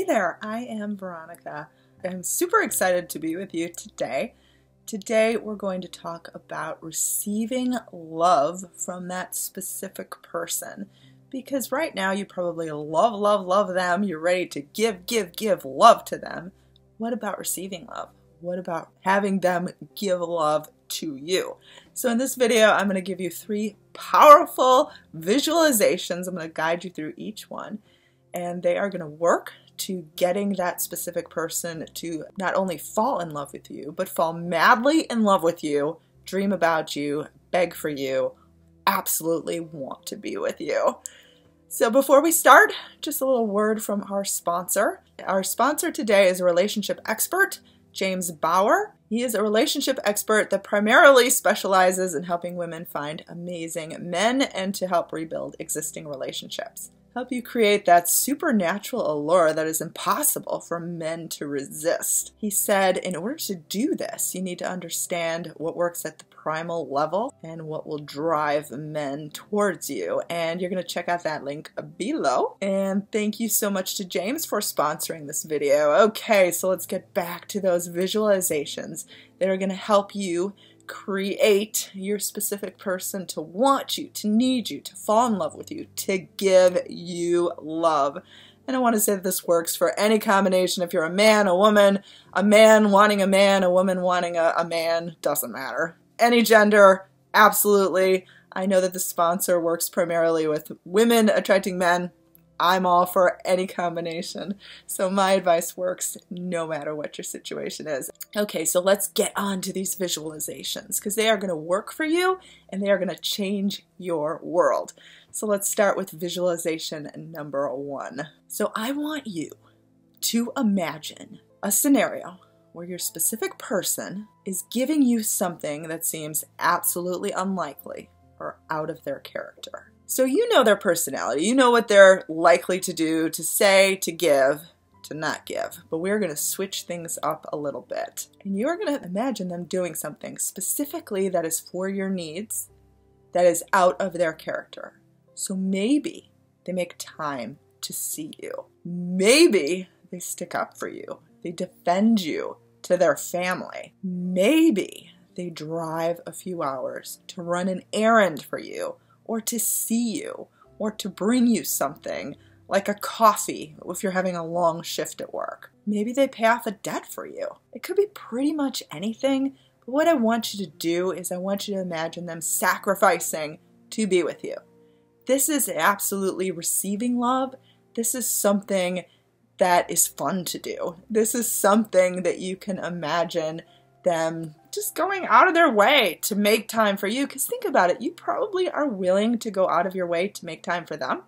Hey there, I am Veronica. I'm super excited to be with you today. Today we're going to talk about receiving love from that specific person. Because right now you probably love them. You're ready to give love to them. What about receiving love? What about having them give love to you? So in this video, I'm going to give you 3 powerful visualizations. I'm going to guide you through each one. And they are going to work to getting that specific person to not only fall in love with you, but fall madly in love with you, dream about you, beg for you, absolutely want to be with you. So before we start, just a little word from our sponsor. Our sponsor today is a relationship expert, James Bauer. He is a relationship expert that primarily specializes in helping women find amazing men and to help rebuild existing relationships. Help you create that supernatural allure that is impossible for men to resist. He said, in order to do this, you need to understand what works at the primal level and what will drive men towards you. And you're going to check out that link below. And thank you so much to James for sponsoring this video. Okay, so let's get back to those visualizations that are going to help you create your specific person to want you, to need you, to fall in love with you, to give you love. And I want to say that this works for any combination. If you're a man, a woman, a man wanting a man, a woman wanting a man, doesn't matter. Any gender, absolutely. I know that the sponsor works primarily with women attracting men. I'm all for any combination. So my advice works no matter what your situation is. Okay, so let's get on to these visualizations because they are going to work for you and they are going to change your world. So let's start with visualization number 1. So I want you to imagine a scenario where your specific person is giving you something that seems absolutely unlikely or out of their character. So you know their personality, you know what they're likely to do, to say, to give, to not give. But we're going to switch things up a little bit. And you're going to imagine them doing something specifically that is for your needs, that is out of their character. So maybe they make time to see you. Maybe they stick up for you. They defend you to their family. Maybe they drive a few hours to run an errand for you, or to see you, or to bring you something, like a coffee if you're having a long shift at work. Maybe they pay off a debt for you. It could be pretty much anything, but what I want you to do is I want you to imagine them sacrificing to be with you. This is absolutely receiving love. This is something that is fun to do. This is something that you can imagine them just going out of their way to make time for you. Because think about it, you probably are willing to go out of your way to make time for them.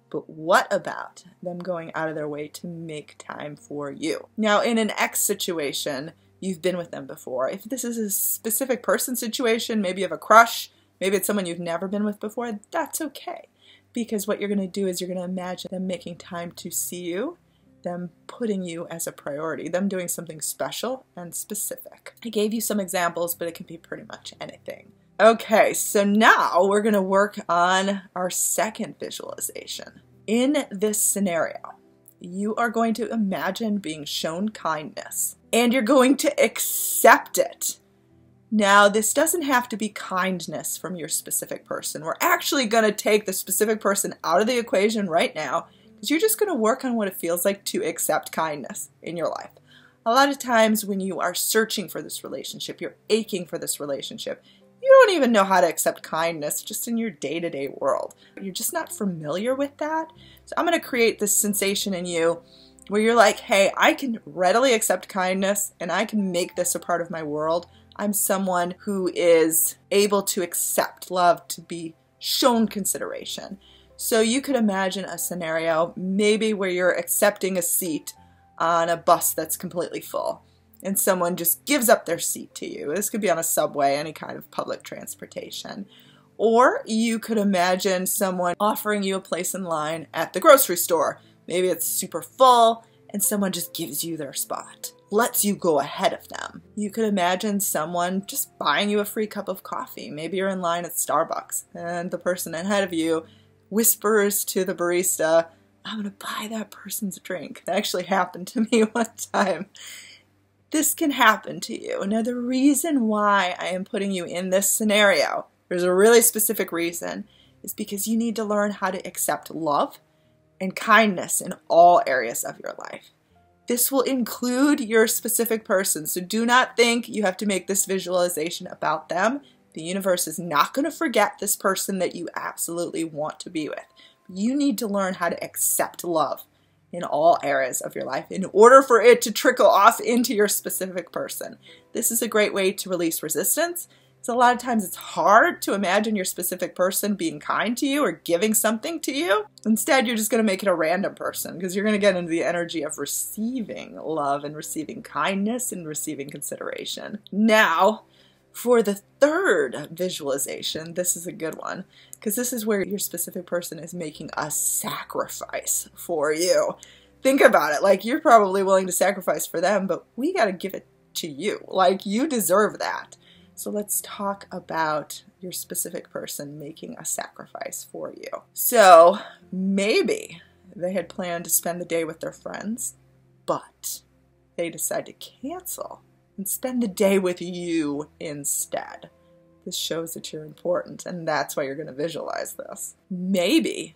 But what about them going out of their way to make time for you? Now, in an ex situation, you've been with them before. If this is a specific person situation, maybe you have a crush, maybe it's someone you've never been with before, that's okay. Because what you're going to do is you're going to imagine them making time to see you, them putting you as a priority, them doing something special and specific. I gave you some examples, but it can be pretty much anything. Okay, so now we're going to work on our second visualization. In this scenario, you are going to imagine being shown kindness, and you're going to accept it. Now, this doesn't have to be kindness from your specific person. We're actually going to take the specific person out of the equation right now, because you're just going to work on what it feels like to accept kindness in your life. A lot of times when you are searching for this relationship, you're aching for this relationship, you don't even know how to accept kindness just in your day-to-day world. You're just not familiar with that. So I'm going to create this sensation in you where you're like, hey, I can readily accept kindness and I can make this a part of my world. I'm someone who is able to accept love, to be shown consideration. So you could imagine a scenario maybe where you're accepting a seat on a bus that's completely full and someone just gives up their seat to you. This could be on a subway, any kind of public transportation. Or you could imagine someone offering you a place in line at the grocery store. Maybe it's super full and someone just gives you their spot, lets you go ahead of them. You could imagine someone just buying you a free cup of coffee. Maybe you're in line at Starbucks and the person ahead of you whispers to the barista, I'm going to buy that person's drink. That actually happened to me one time. This can happen to you. Now, the reason why I am putting you in this scenario, there's a really specific reason, is because you need to learn how to accept love and kindness in all areas of your life. This will include your specific person, so do not think you have to make this visualization about them. The universe is not going to forget this person that you absolutely want to be with. You need to learn how to accept love in all areas of your life in order for it to trickle off into your specific person. This is a great way to release resistance. So a lot of times it's hard to imagine your specific person being kind to you or giving something to you. Instead, you're just going to make it a random person because you're going to get into the energy of receiving love and receiving kindness and receiving consideration. Now, for the third visualization, this is a good one because this is where your specific person is making a sacrifice for you. Think about it. Like, you're probably willing to sacrifice for them, but we got to give it to you. Like, you deserve that. So let's talk about your specific person making a sacrifice for you. So maybe they had planned to spend the day with their friends, but they decide to cancel and spend the day with you instead. This shows that you're important, and that's why you're going to visualize this. Maybe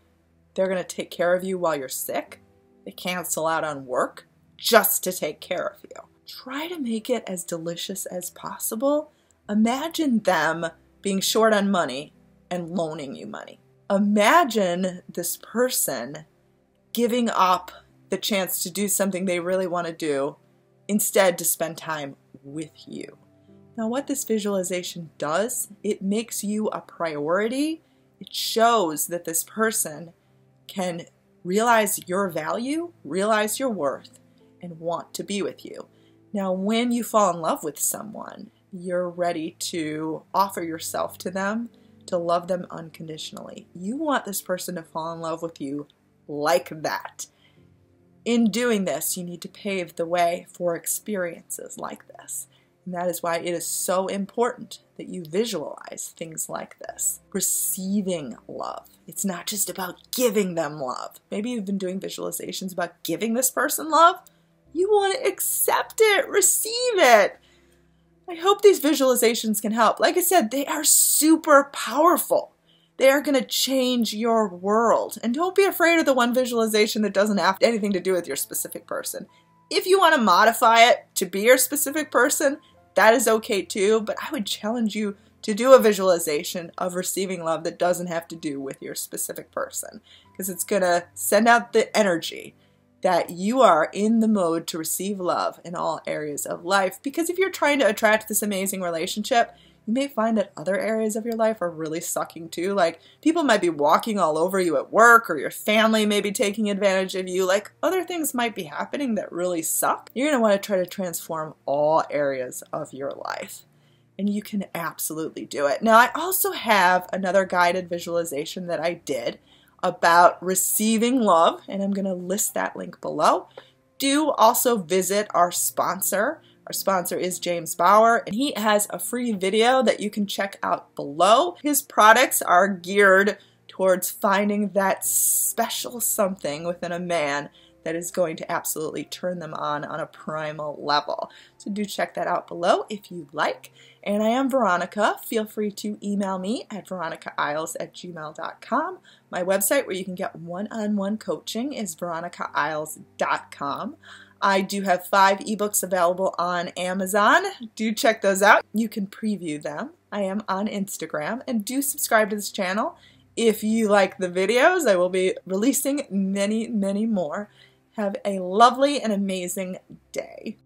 they're going to take care of you while you're sick. They cancel out on work just to take care of you. Try to make it as delicious as possible. Imagine them being short on money and loaning you money. Imagine this person giving up the chance to do something they really want to do instead to spend time with you. Now, what this visualization does, it makes you a priority. It shows that this person can realize your value, realize your worth, and want to be with you. Now, when you fall in love with someone, you're ready to offer yourself to them, to love them unconditionally. You want this person to fall in love with you like that. In doing this, you need to pave the way for experiences like this. And that is why it is so important that you visualize things like this. Receiving love. It's not just about giving them love. Maybe you've been doing visualizations about giving this person love. You want to accept it, receive it. I hope these visualizations can help. Like I said, they are super powerful. They are going to change your world. And don't be afraid of the one visualization that doesn't have anything to do with your specific person. If you want to modify it to be your specific person, that is okay too. But I would challenge you to do a visualization of receiving love that doesn't have to do with your specific person, because it's going to send out the energy that you are in the mode to receive love in all areas of life. Because if you're trying to attract this amazing relationship, you may find that other areas of your life are really sucking too. Like, people might be walking all over you at work, or your family may be taking advantage of you. Like, other things might be happening that really suck. You're going to want to try to transform all areas of your life. And you can absolutely do it. Now, I also have another guided visualization that I did about receiving love, and I'm going to list that link below. Do also visit our sponsor. Our sponsor is James Bauer, and he has a free video that you can check out below. His products are geared towards finding that special something within a man that is going to absolutely turn them on a primal level. So do check that out below if you like. And I am Veronica. Feel free to email me at VeronicaIsles@gmail.com. My website where you can get one-on-one coaching is VeronicaIsles.com. I do have 5 ebooks available on Amazon. Do check those out. You can preview them. I am on Instagram, and do subscribe to this channel. If you like the videos, I will be releasing many, many more. Have a lovely and amazing day.